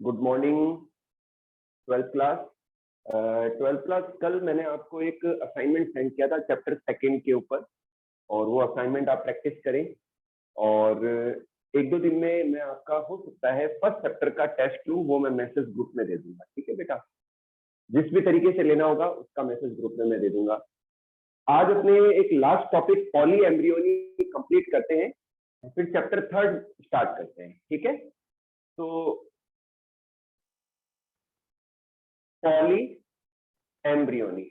Good morning twelfth class. Twelfth class, कल मैंने आपको एक असाइनमेंट सेंड किया था चैप्टर सेकंड के ऊपर, और वो असाइनमेंट आप प्रैक्टिस करें। और एक दो दिन में मैं आपका हो सकता है फर्स्ट चैप्टर का टेस्ट लूँ, वो मैं मैसेज ग्रुप में दे दूंगा। ठीक है बेटा, जिस भी तरीके से लेना होगा उसका मैसेज ग्रुप में मैं दे दूंगा। आज अपने एक last topic poly embryony complete करते हैं, फिर चैप्टर थर्ड स्टार्ट करते हैं। ठीक है, तो पॉली एम्ब्रियोनी,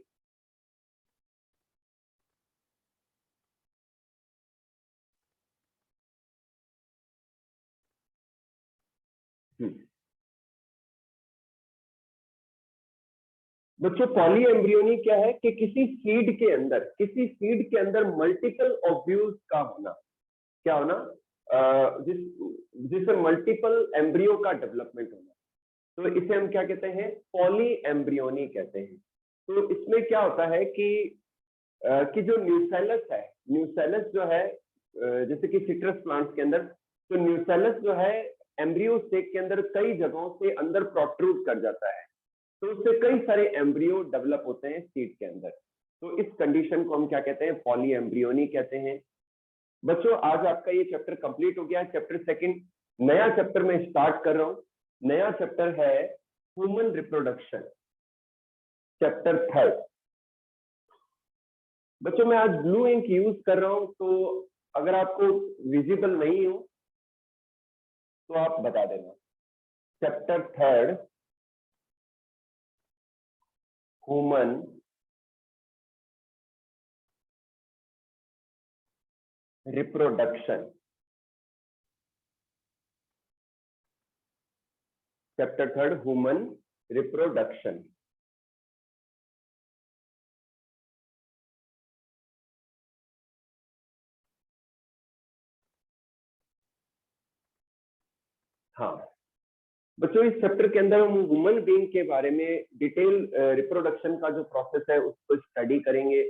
बच्चों पॉली एम्ब्रियोनी क्या है कि किसी सीड के अंदर मल्टीपल ओव्यूल्स का होना। क्या होना? जिससे मल्टीपल एम्ब्रियो का डेवलपमेंट होना, तो इसे हम क्या कहते हैं? पॉली एम्ब्रियोनी कहते हैं। तो इसमें क्या होता है कि जो न्यूसेलस जो है, जैसे कि सिट्रस प्लांट्स के अंदर, तो न्यूसेलस जो है एम्ब्रियो स्टेक के अंदर कई जगहों से अंदर प्रोट्रूड कर जाता है, तो उससे कई सारे एम्ब्रियो डेवलप होते हैं सीड के अंदर। तो इस कंडीशन को हम क्या कहते हैं? पॉली एम्ब्रियोनी कहते हैं। बच्चों आज आपका ये चैप्टर कंप्लीट हो गया, चैप्टर सेकंड। नया चैप्टर में स्टार्ट कर रहा हूं। नया चैप्टर है ह्यूमन रिप्रोडक्शन, चैप्टर थर्ड। बच्चों मैं आज ब्लू इंक यूज कर रहा हूं, तो अगर आपको विजिबल नहीं हो तो आप बता देना। Chapter third, human reproduction, chapter third human reproduction. हाँ बच्चों, इस चैप्टर के अंदर हम ह्यूमन बीइंग के बारे में डिटेल रिप्रोडक्शन का जो प्रोसेस है उसको स्टडी करेंगे।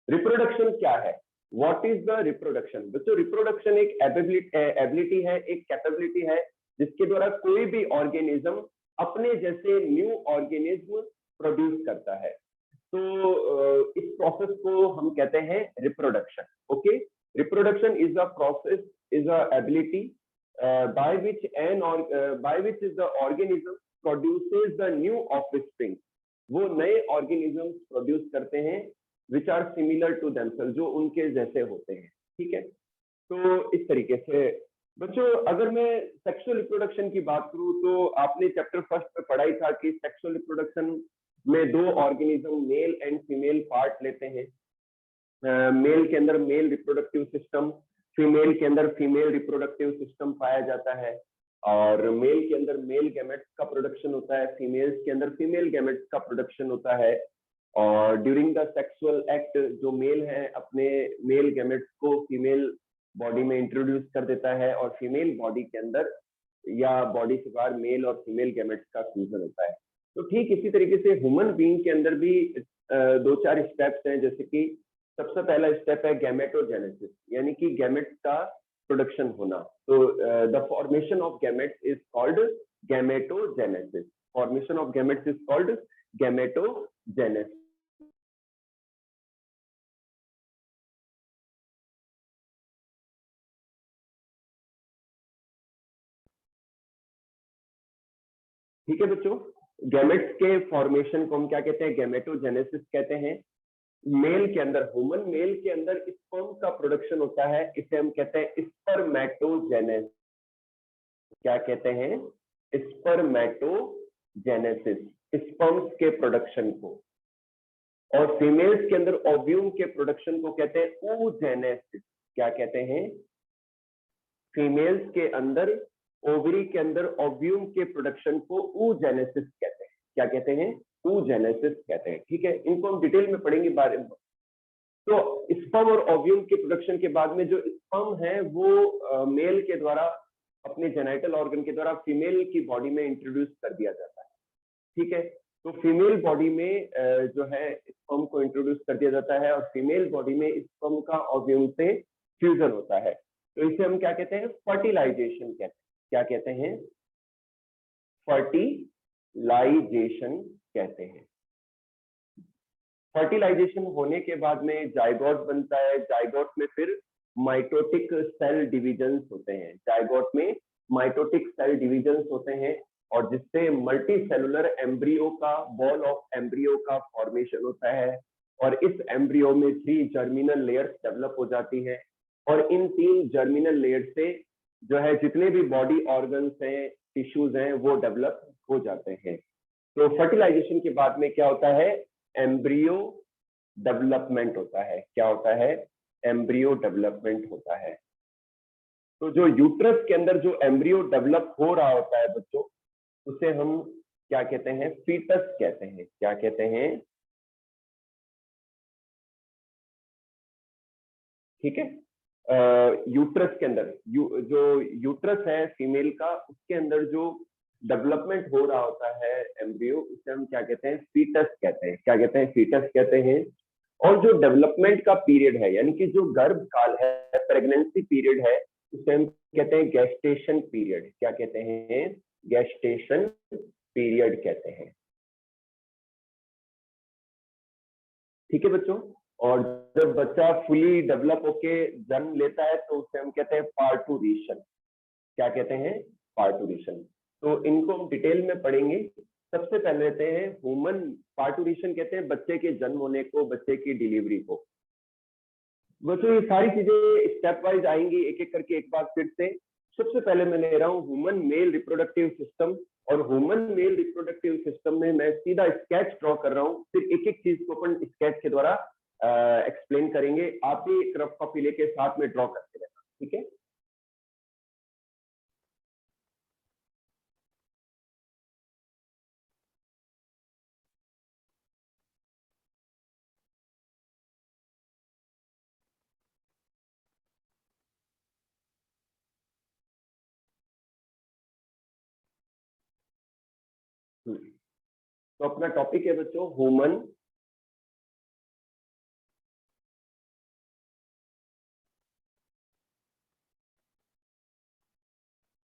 रिप्रोडक्शन क्या है? What is the reproduction? बच्चों रिप्रोडक्शन एक एबिलिटी है, एक कैपेबिलिटी है, जिसके द्वारा कोई भी ऑर्गेनिज्म अपने जैसे न्यू ऑर्गेनिज्म प्रोड्यूस करता है। तो इस प्रोसेस को हम कहते हैं reproduction. Okay, reproduction is a process, is a ability by which is the organism produces the new offspring। वो नए ऑर्गेनिज्म प्रोड्यूस करते हैं which are similar to themselves, जो उनके जैसे होते हैं। ठीक है, तो इस तरीके से बच्चों अगर मैं सेक्सुअल रिप्रोडक्शन की बात करूं, तो आपने चैप्टर फर्स्ट में पढ़ा ही था कि सेक्सुअल रिप्रोडक्शन में दो organism male and female part लेते हैं। मेल के अंदर मेल रिप्रोडक्टिव सिस्टम, फीमेल के अंदर फीमेल रिप्रोडक्टिव सिस्टम पाया जाता है। और मेल के अंदर मेल गैमेट्स का प्रोडक्शन होता है, फीमेल्स के अंदर फीमेल गैमेट्स का प्रोडक्शन होता है। और ड्यूरिंग द सेक्सुअल एक्ट जो मेल है अपने मेल गैमेट्स को फीमेल बॉडी में इंट्रोड्यूस कर देता है, और फीमेल बॉडी के अंदर या बॉडी से बाहर मेल और फीमेल गैमेट्स का फ्यूजन होता है। तो ठीक इसी तरीके से ह्यूमन बीइंग के अंदर भी दो चार स्टेप्स हैं, जैसे कि सबसे पहला स्टेप है गैमेटोजेनेसिस, यानी कि गैमेट्स का प्रोडक्शन होना। तो the formation of gametes is called gametogenesis. Formation of gametes is called gametogenesis. ठीक है बच्चों, गैमेट्स के फॉर्मेशन को हम क्या कहते हैं? गैमेटोजेनेसिस कहते हैं। मेल के अंदर, ह्यूमन मेल के अंदर स्पर्म का प्रोडक्शन होता है, इसे हम कहते हैं स्पर्मेटोजेनेसिस। क्या कहते हैं? स्पर्मेटोजेनेसिस, स्पर्म्स के प्रोडक्शन को। और फीमेल्स के अंदर ओव्यूम के प्रोडक्शन को कहते हैं oogenesis। क्या कहते हैं? फीमेल्स के अंदर ओवरी के अंदर ओव्यूम के प्रोडक्शन को oogenesis कहते हैं। क्या कहते हैं? oogenesis कहते हैं। ठीक है, इनको हम डिटेल में पढ़ेंगे बारे में। तो स्पर्म और ओव्यूम के प्रोडक्शन के बाद में जो स्पर्म है वो मेल के द्वारा अपने जेनाइटल ऑर्गन के द्वारा फीमेल की बॉडी में इंट्रोड्यूस कर दिया जाता है। ठीक है, तो फीमेल बॉडी में जो है स्पर्म को इंट्रोड्यूस कर दिया जाता है, और फीमेल बॉडी में स्पर्म का ओव्यूम से फ्यूजन होता है। तो इसे हम क्या कहते हैं? फर्टिलाइजेशन कहते हैं। क्या कहते हैं? फर्टिलाइजेशन कहते हैं। फर्टिलाइजेशन होने के बाद में जाइगोट बनता है, जाइगोट में फिर माइटोटिक सेल डिविजन्स होते हैं, जाइगोट में माइटोटिक सेल डिविजन्स होते हैं, और जिससे मल्टी सेलुलर एम्ब्रियो का, बॉल ऑफ एम्ब्रियो का फॉर्मेशन होता है, और इस एम्ब्रियो में 3 जर्मिनल लेयर्स डेवलप हो जाती है, और इन 3 जर्मिनल लेयर से जो है जितने भी बॉडी ऑर्गन्स हैं, टिश्यूज हैं, वो डेवलप हो जाते हैं। तो फर्टिलाइजेशन के बाद में क्या होता है, एम्ब्रियो डेवलपमेंट होता है। क्या होता है, एम्ब्रियो डेवलपमेंट होता है। तो जो यूट्रस के अंदर जो एम्ब्रियो डेवलप हो रहा होता है बच्चों, उसे हम क्या कहते हैं, फीटस कहते हैं। क्या कहते हैं, ठीक है। यूट्रस के अंदर जो यूट्रस है फीमेल का, उसके अंदर जो डेवलपमेंट हो रहा होता है एम्ब्रियो, उसे हम क्या कहते हैं, फीटस कहते हैं। क्या कहते हैं, फीटस कहते हैं। और जो डेवलपमेंट का पीरियड है, यानी कि जो गर्भ काल है, प्रेगनेंसी पीरियड है, उसे हम कहते हैं गेस्टेशन पीरियड। क्या कहते हैं, गेस्टेशन पीरियड कहते हैं। ठीक है बच्चों। और जब बच्चा फुली डेवलप होके जन्म लेता है, तो उसे हम कहते हैं पार्टूरेशन। क्या कहते हैं, पार्टूरेशन। तो इनको हम डिटेल में पढ़ेंगे। सबसे पहले लेते हैं ह्यूमन पार्टूरेशन, कहते हैं बच्चे के जन्म होने को, बच्चे की डिलीवरी को। बच्चों ये सारी चीजें स्टेप वाइज आएंगी, एक एक करके एक बार फिर से। सबसे पहले मैं ले रहा हूँ ह्यूमन मेल रिप्रोडक्टिव सिस्टम, और ह्यूमन मेल रिप्रोडक्टिव सिस्टम में मैं सीधा स्केच ड्रॉ कर रहा हूँ, फिर एक एक चीज को अपन स्केच के द्वारा एक्सप्लेन करेंगे। आप भी एक रफ कॉपी लेके साथ में ड्रॉ करते रहना, ठीक है। तो अपना टॉपिक है बच्चों human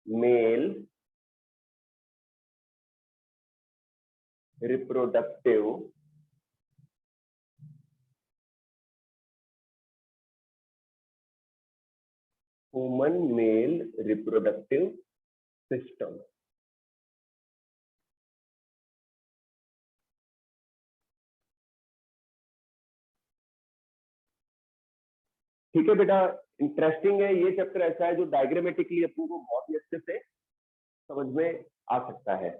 male reproductive human male reproductive system. ठीक है बेटा, इंटरेस्टिंग है ये चैप्टर। ऐसा है जो डायग्रामेटिकली अपने को बहुत ही अच्छे से समझ में आ सकता है।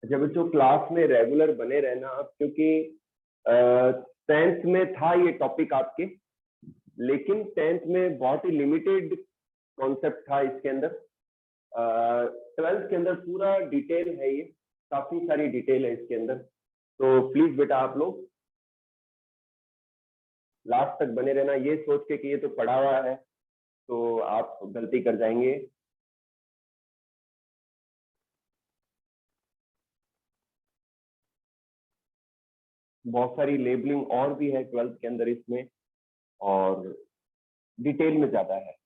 अच्छा बच्चों, क्लास में रेगुलर बने रहना आप, क्योंकि 10th में था ये टॉपिक आपके, लेकिन 10th में बहुत ही लिमिटेड कॉन्सेप्ट था इसके अंदर। 12th के अंदर पूरा डिटेल है, ये काफी सारी डिटेल है इसके अंदर। तो प्लीज बेटा आप लोग लास्ट तक बने रहना, ये सोच के कि ये तो पढ़ा हुआ है तो आप गलती कर जाएंगे। बहुत सारी लेबलिंग और भी है 12th के अंदर इसमें, और डिटेल में ज्यादा है।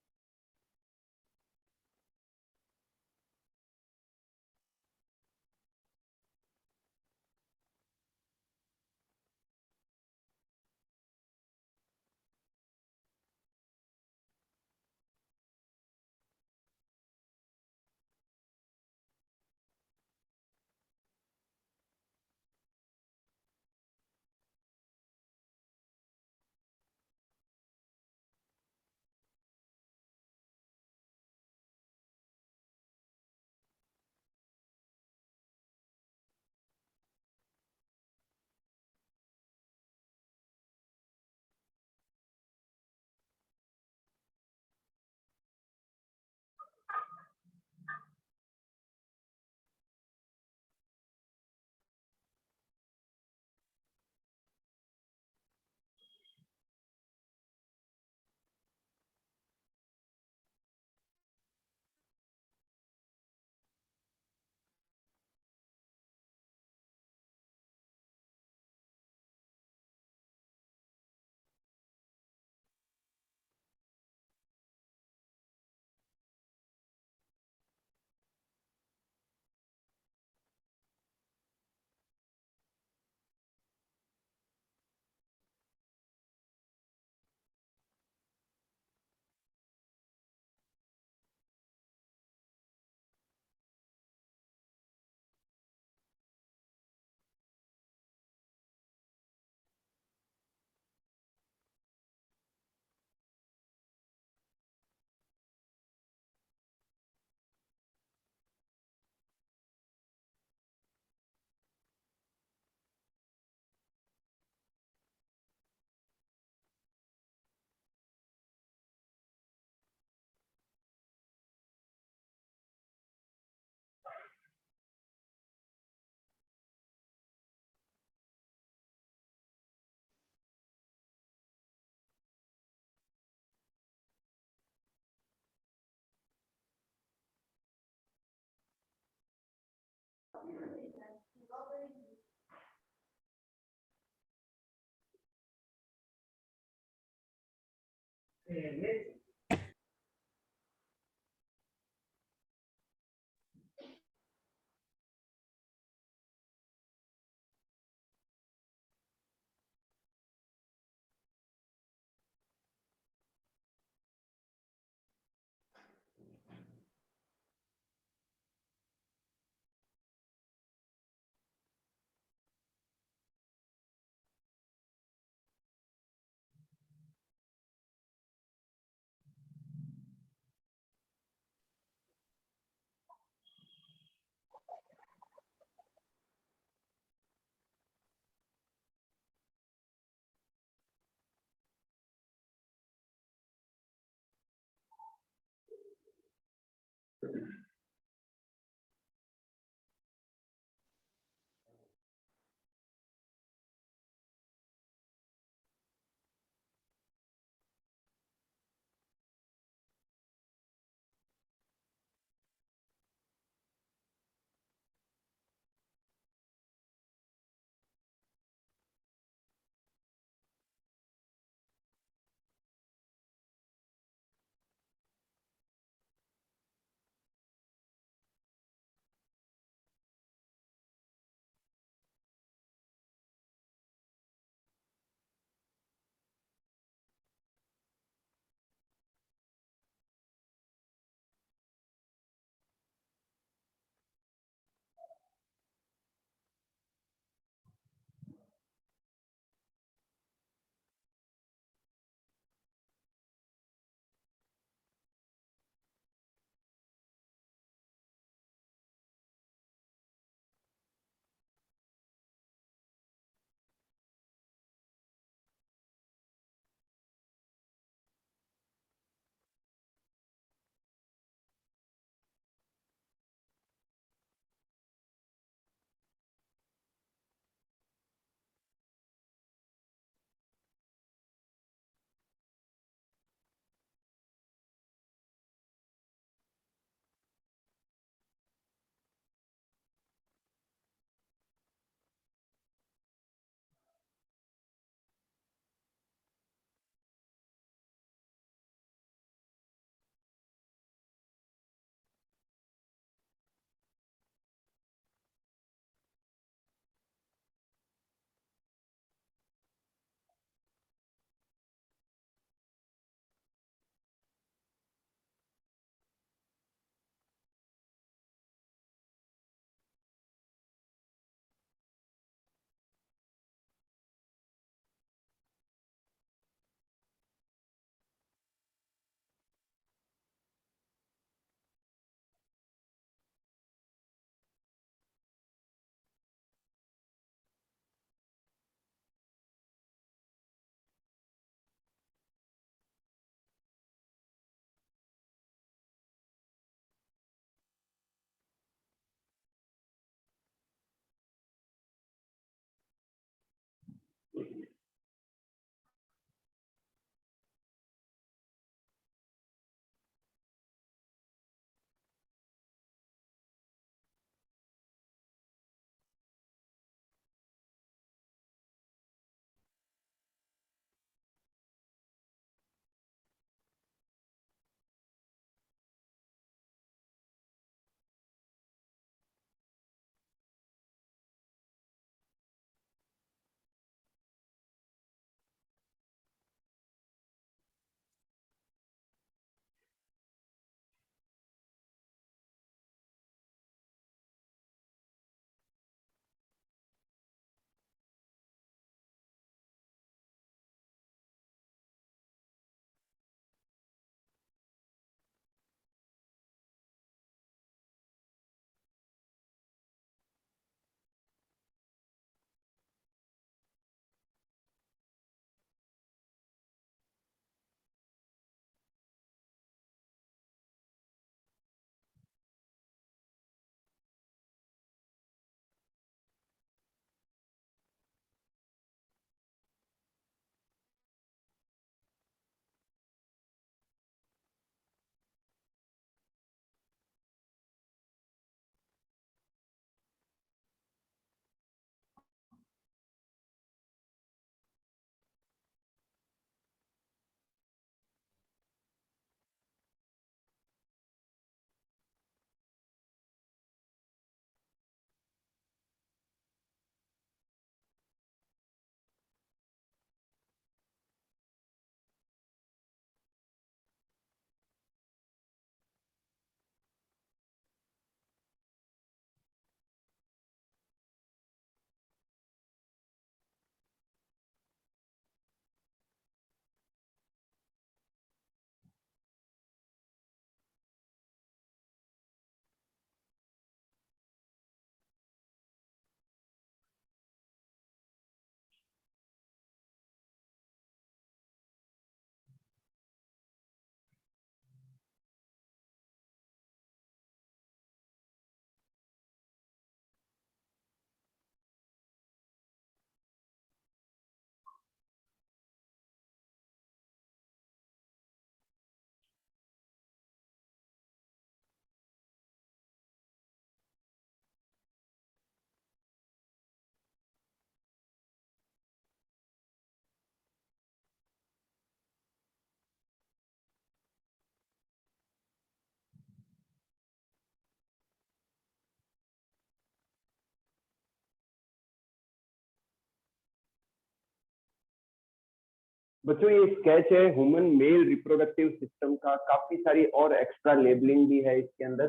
बच्चों ये स्केच है ह्यूमन मेल रिप्रोडक्टिव सिस्टम का, काफी सारी और एक्स्ट्रा लेबलिंग भी है इसके अंदर,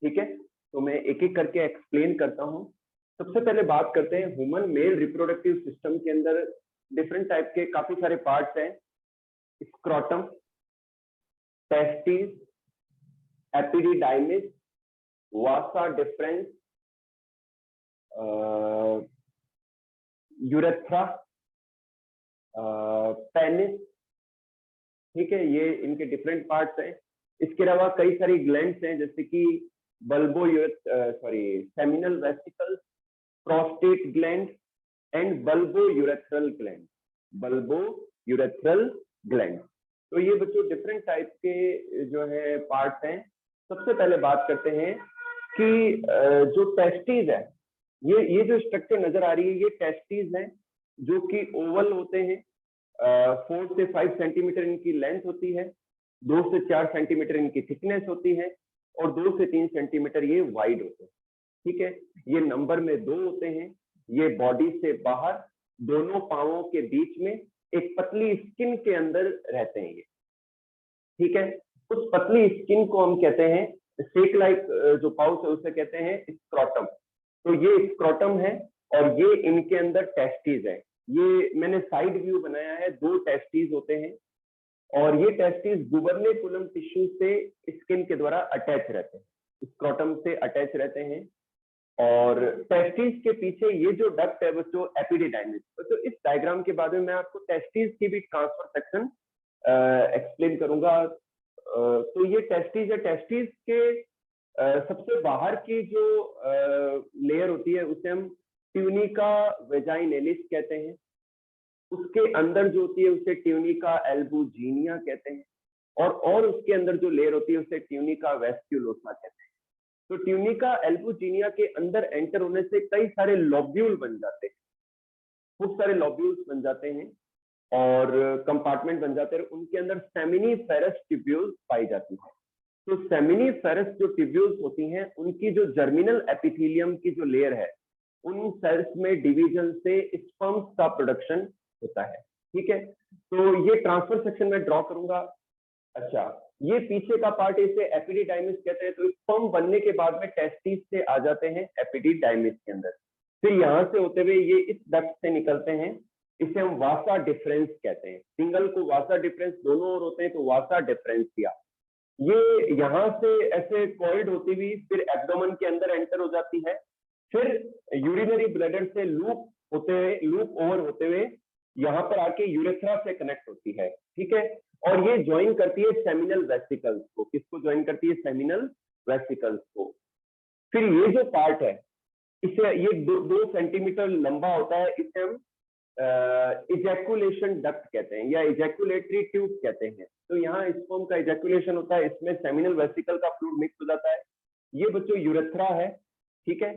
ठीक है। तो मैं एक एक करके एक्सप्लेन करता हूँ। सबसे पहले बात करते हैं ह्यूमन मेल रिप्रोडक्टिव सिस्टम के अंदर डिफरेंट टाइप के काफी सारे पार्ट्स हैं। स्क्रोटम, टेस्टिस, एपिडिडाइमिस, वासा डिफरेंस, यूरेथ्रा, पेनिस, ठीक है, ये इनके डिफरेंट पार्ट्स हैं। इसके अलावा कई सारी ग्लैंड्स हैं जैसे कि seminal vesicles, prostate gland and bulbo urethral gland, bulbo urethral gland. तो ये बच्चों डिफरेंट टाइप के जो है पार्ट्स हैं। सबसे पहले बात करते हैं कि जो टेस्टिस है, ये जो स्ट्रक्चर नजर आ रही है ये टेस्टिस है, जो कि ओवल होते हैं। 4 से 5 सेंटीमीटर इनकी लेंथ होती है, 2 से 4 सेंटीमीटर इनकी थिकनेस होती है और 2 से 3 सेंटीमीटर ये वाइड होते हैं, ठीक है। ये नंबर में 2 होते हैं। ये बॉडी से बाहर दोनों पांवों के बीच में एक पतली स्किन के अंदर रहते हैं ये, ठीक है। उस पतली स्किन को हम कहते हैं, सेक लाइक जो पाउच है उसे कहते हैं स्क्रोटम। तो ये स्क्रोटम है और ये इनके अंदर टेस्टिस है। ये मैंने साइड व्यू बनाया है, 2 टेस्टिस होते हैं और ये टेस्टिस गुबर्नेकुलम टिश्यू से स्किन के द्वारा अटैच रहते हैं, स्क्रोटम से अटैच रहते हैं। और टेस्टिस के पीछे ये जो डक्ट है बच्चों एपिडिडाइमिस। तो इस डायग्राम के बाद में मैं आपको टेस्टिस की भी ट्रांसफर सेक्शन एक्सप्लेन करूंगा। तो ये टेस्टिस है, टेस्टिस के सबसे बाहर की जो लेयर होती है उसे हम ट्यूनिका वेजाइनलिस कहते हैं। उसके अंदर जो होती है उसे ट्यूनिका एल्बुजिनिया कहते हैं और उसके अंदर जो लेयर होती है उसे ट्यूनिका वेस्क्यूलोसा कहते हैं। तो ट्यूनिका एल्बुजिनिया के अंदर एंटर होने से कई सारे लॉब्यूल बन जाते हैं, खूब सारे लॉब्यूल्स बन जाते हैं और कंपार्टमेंट बन जाते हैं। उनके अंदर सेमिनिफेरस ट्यूब्यूल्स पाई जाती है। तो सेमिनिफेरस जो ट्यूब्यूल्स होती हैं उनकी जो जर्मिनल एपिथेलियम की जो लेयर है, उन सेल्स में डिवीजन से स्पर्म्स का प्रोडक्शन होता है, ठीक है। तो ये ट्रांसफर सेक्शन में ड्रॉ करूंगा। अच्छा, ये पीछे का पार्ट इसे एपिडिडाइमिस कहते हैं। तो स्पर्म बनने के बाद में टेस्टिस से आ जाते हैं एपिडिडाइमिस के अंदर, फिर यहाँ से होते हुए ये इस डक्ट से निकलते हैं, इसे हम वासा डिफरेंस कहते हैं। सिंगल को वासा डिफरेंस, दोनों ओर होते हैं तो वासा डिफरेंसिया। ये यहाँ से ऐसे कॉइल्ड होती हुई फिर एब्डोमेन के अंदर एंटर हो जाती है, फिर यूरिनरी ब्लैडर से लूप ओवर होते हुए यहाँ पर आके यूरेथ्रा से कनेक्ट होती है, ठीक है। और ये ज्वाइन करती है सेमिनल वेसिकल्स को। किसको ज्वाइन करती है? सेमिनल वेसिकल्स को। फिर ये जो पार्ट है इसे ये 2 सेंटीमीटर लंबा होता है, इसे हम इजैकुलेशन डक्ट कहते हैं या इजैकुलेटरी ट्यूब कहते हैं। तो यहाँ स्पर्म का इजैकुलेशन होता है, इसमें सेमिनल वेसिकल का फ्लूइड मिक्स हो जाता है। ये बच्चों यूरेथ्रा है, ठीक है।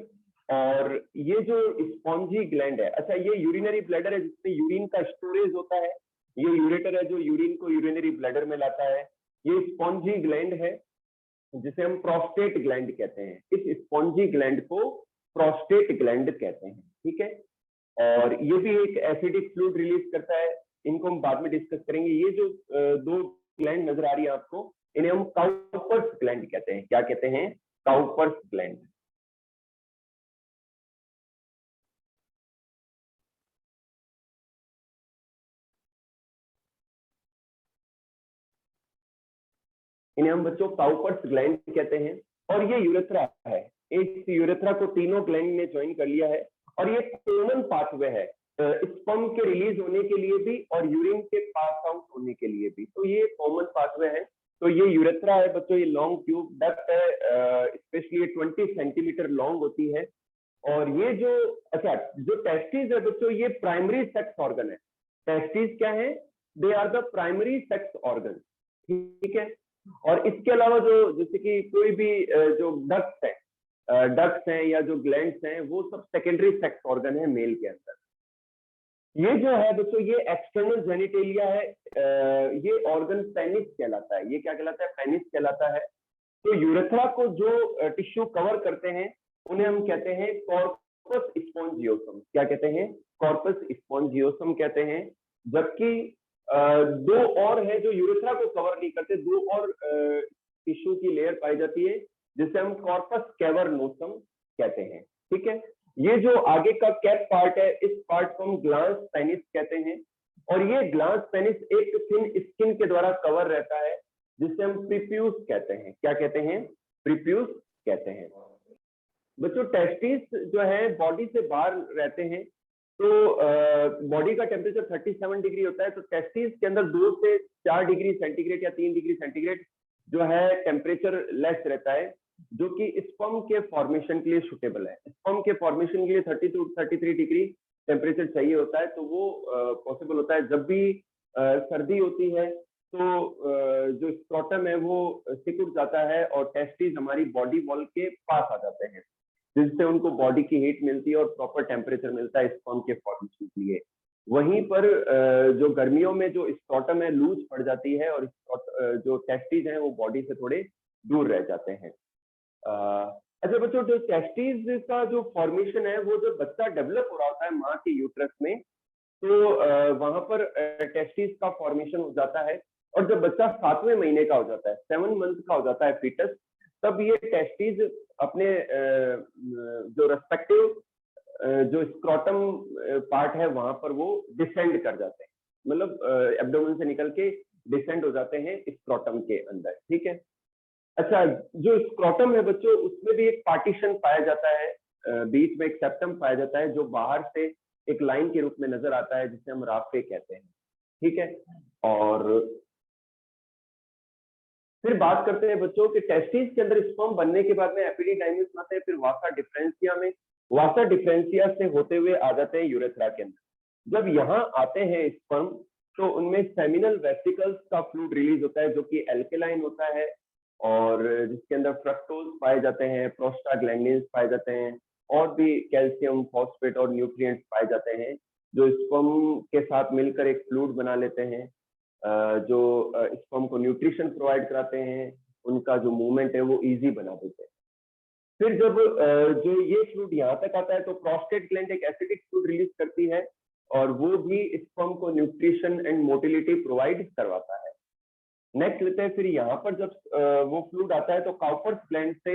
और ये जो स्पॉन्जी ग्लैंड है, अच्छा ये यूरिनरी ब्लैडर है जिसमें यूरिन का स्टोरेज होता है। ये यूरेटर है जो यूरिन को यूरिनरी ब्लैडर में लाता है। ये स्पॉन्जी ग्लैंड है जिसे हम प्रोस्टेट ग्लैंड कहते हैं। इस स्पॉन्जी ग्लैंड को प्रोस्टेट ग्लैंड कहते हैं, ठीक है। और ये भी एक एसिडिक फ्लूइड रिलीज करता है, इनको हम बाद में डिस्कस करेंगे। ये जो 2 ग्लैंड नजर आ रही है आपको, इन्हें हम काउपर्स ग्लैंड कहते हैं। क्या कहते हैं? Cowper's gland. इन्हें हम बच्चों काउपर्स ग्लैंड कहते हैं। और ये यूरेथ्रा है, इस यूरेथ्रा को तीनों ग्लैंड ने ज्वाइन कर लिया है और ये कॉमन पाथवे है स्पर्म के रिलीज होने के लिए भी और यूरिन के पास आउट होने के लिए भी। तो ये कॉमन पाथवे है। तो ये यूरेथ्रा है बच्चों, ये लॉन्ग ट्यूब डक्ट है, स्पेशली ये 20 सेंटीमीटर लॉन्ग होती है। और ये जो अच्छा जो टेस्टिस है बच्चों, ये प्राइमरी सेक्स ऑर्गन है। टेस्टिस क्या है? They are the primary sex organ, ठीक है। और इसके अलावा जो जैसे कि कोई भी जो डक्ट्स हैं या जो ग्लैंड्स हैं, वो सब सेकेंडरी सेक्स ऑर्गन है मेल के अंदर। ये जो है दोस्तों ये एक्सटर्नल जेनिटेलिया है, ये ऑर्गन पेनिस कहलाता है। ये क्या कहलाता है? पेनिस कहलाता है। तो यूरेथ्रा को जो टिश्यू कवर करते हैं उन्हें हम कहते हैं कॉर्पस स्पॉन्जियोसम। क्या कहते हैं? कॉर्पस स्पॉन्जियोसम कहते हैं। जबकि दो और है जो यूरेथ्रा को कवर नहीं करते, दो और टिश्यू की लेयर पाई जाती है जिसे हम कॉर्पस कैवर्नोसम कहते हैं। ठीक है, ये जो आगे का कैप पार्ट है, इस पार्ट को हम ग्लांस पेनिस कहते हैं, और ये ग्लांस पेनिस एक थिन स्किन के द्वारा कवर रहता है जिसे हम प्रीप्यूस कहते हैं। क्या कहते हैं? प्रीप्यूस कहते हैं। बच्चों, टेस्टिस जो है बॉडी से बाहर रहते हैं, तो बॉडी का टेम्परेचर 37 डिग्री होता है, तो टेस्टिस के अंदर 2 से 4 डिग्री सेंटीग्रेड या 3 डिग्री सेंटीग्रेड जो है टेम्परेचर लेस रहता है, जो कि स्पर्म के फॉर्मेशन के लिए सुटेबल है। स्पर्म के फॉर्मेशन के लिए 30 to 33 डिग्री टेम्परेचर चाहिए होता है, तो वो पॉसिबल होता है जब भी सर्दी होती है, तो जो स्क्रोटम है वो सिकुड़ जाता है और टेस्टिस हमारी बॉडी वॉल के पास आ जाते हैं, जिससे उनको बॉडी की हीट मिलती है और प्रॉपर टेम्परेचर मिलता है स्पर्म के फॉर्मेशन के लिए। वहीं पर जो गर्मियों में जो स्क्रोटम है लूज पड़ जाती है और जो टेस्टिस हैं वो बॉडी से थोड़े दूर रह जाते हैं। अच्छा बच्चों, जो टेस्टिस का जो फॉर्मेशन है वो जब बच्चा डेवलप हो रहा होता है माँ के यूट्रस में, तो वहां पर टेस्टिस का फॉर्मेशन हो जाता है, और जब बच्चा 7वें महीने का हो जाता है, 7 मंथ का हो जाता है फीटस, तब ये टेस्टिस अपने जो रेस्पेक्टिव जो स्क्रोटम पार्ट है वहां पर वो डिसेंड कर जाते हैं, मतलब एब्डोमेन से निकल के डिसेंड हो जाते हैं स्क्रोटम के अंदर। ठीक है। अच्छा, जो स्क्रोटम है बच्चों, उसमें भी एक पार्टीशन पाया जाता है, बीच में एक सेप्टम पाया जाता है जो बाहर से एक लाइन के रूप में नजर आता है, जिसे हम राफे कहते हैं। ठीक है, और फिर बात करते हैं बच्चों कि टेस्टिस के अंदर स्पर्म बनने के बाद में एपिडिडाइमिस आते हैं, फिर वासा डिफरेंशिया में, वासा डिफरेंशिया से होते हुए आ जाते हैं यूरेथ्रा के अंदर। जब यहाँ आते हैं स्पर्म, तो उनमें सेमिनल वेसिकल्स का फ्लूइड रिलीज होता है जो कि एल्केलाइन होता है, और जिसके अंदर फ्रक्टोज पाए जाते हैं, प्रोस्टाग्लैंडिन्स पाए जाते हैं, और भी कैल्शियम, फॉस्फेट और न्यूट्रिएंट्स पाए जाते हैं, जो स्पर्म के साथ मिलकर एक फ्लूइड बना लेते हैं, जो स्पर्म को न्यूट्रिशन प्रोवाइड कराते हैं, उनका जो मूवमेंट है वो इजी बना देते हैं। फिर जब जो ये फ्लूइड यहाँ तक आता है, तो प्रोस्टेट ग्लैंड एक एसिडिक फ्लूइड रिलीज करती है, और वो भी स्पर्म को न्यूट्रिशन एंड मोटिलिटी प्रोवाइड करवाता है। नेक्स्ट लेते हैं, फिर यहाँ पर जब वो फ्लूइड आता है, तो काउपर्स ग्लैंड से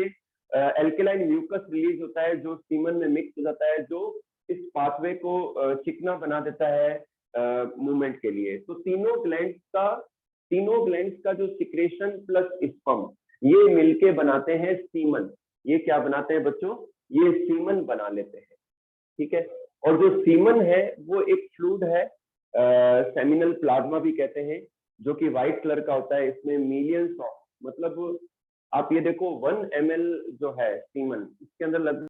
एल्केलाइन म्यूकस रिलीज होता है, जो सीमन में मिक्स हो जाता है, जो इस पाथवे को चिकना बना देता है मूवमेंट के लिए। तो तीनों ग्लैंड्स का जो सिक्रेशन प्लस स्पर्म, ये मिलके बनाते हैं सीमन। ये क्या बनाते हैं बच्चों? ये सीमन बना लेते हैं। ठीक है, और जो सीमन है वो एक फ्लूइड है, सेमिनल प्लाज्मा भी कहते हैं, जो कि व्हाइट कलर का होता है। इसमें मिलियंस ऑफ, मतलब आप ये देखो 1 ml जो है सीमन, इसके अंदर लगभग